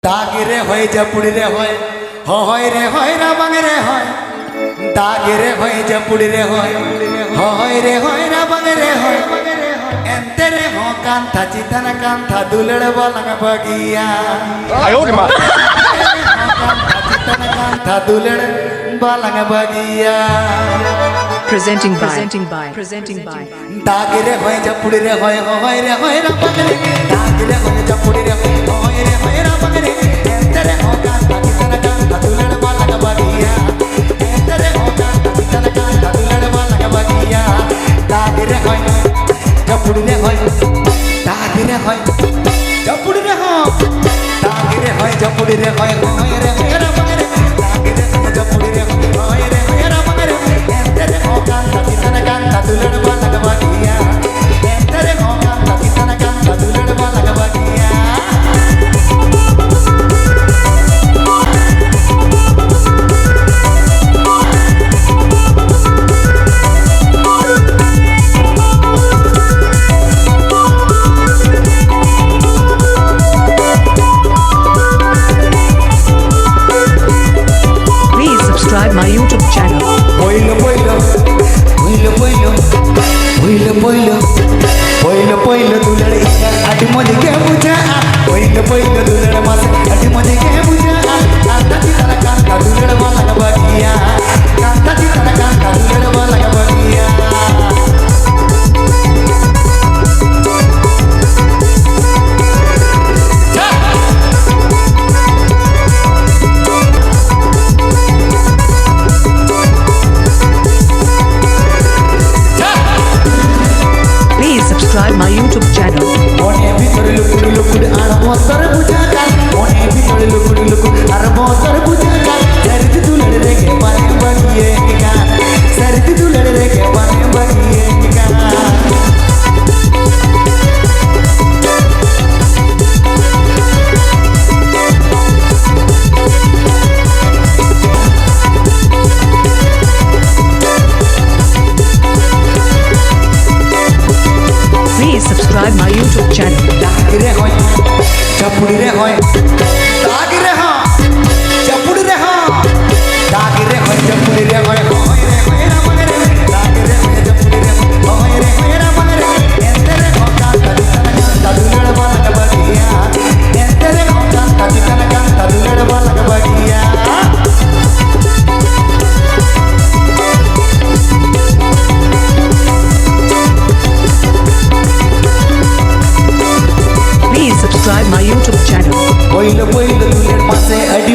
দাগে রে হয় জাপুড়ি রে হয় রে হয় রাবাং রে হয় দাগে রে হয় জাপুড়ি রে হয় রে হয় রাবাং রে হয় এন্তে রে হ কান্থা চিতানা কান্থা দুলড় বলাং বগিয়া চিতানা কান্থা দুলড় বলাং বগিয়া Presenting by দাগে রে হয় জাপুড়ি রে হয় রে হয় রাবাং রে দাগে রে হয় জাপুড়ি রে হয় রে হয় রাবাং রে এন্তে রে হ কান্থা চিতানা কান্থা দুলড় বলাং বগিয়া এন্তে রে হ কান্থা চিতানা কান্থা দুলড় বলাং বগিয়া দাগে রে হয় জাপুড়ি রে হয় দাগে রে হয় জাপুড়ি রে হয় দাগে রে হয় জাপুড়ি রে হয় রে হয় রাবাং রে দাগে রে হয় জাপুড়ি রে হয় রে হয় রাবাং রে এন্তে রে হ কান্থা চিতানা কান্থা দুলড় বলাং বগিয়া এন্তে রে হ কান্থা চিতানা কান্থা দুলড় বলাং বগিয়া Please subscribe my YouTube channel. Boilo boilo boilo boilo boilo boilo boilo boilo दुलड़े आटी मुझे के बुझा boilo boilo दुलड़े मासे आटी मुझे के बुझा कांता चिताना कांता दुलड़ वाला बगिया कांता चिताना कांता दुलड़ वाला बगिया Please subscribe my YouTube channel. One ভিতরে লুকুড়ি লুকুড়ি আর বছর বুঝা কাল ওনে ভিতরে লুকুড়ি লুকুড়ি আর বছর বুঝা কাল সরদি দুলড় রেখে পানে বগিয়ে গান সরদি দুলড় রেখে পানে বগিয়ে গান Please subscribe my YouTube channel. দাগে রে হয় চাপুড়ি রে হয় দাগে রে হয় চাপুড়ি রে হয় দাগে রে হয় চাপুড়ি রে হয় রে হয় রাবাং রে দাগে রে হয় চাপুড়ি রে হয় রে হয় রাবাং রে এন্তে রে হ কান্তা চিতানা কান্তা দুলড় বলাং বগিয়া এন্তে রে হ কান্তা চিতানা কান্তা দুলড় বলাং বগিয়া Please subscribe my YouTube channel. boilo boilo দুলের মাসে আডি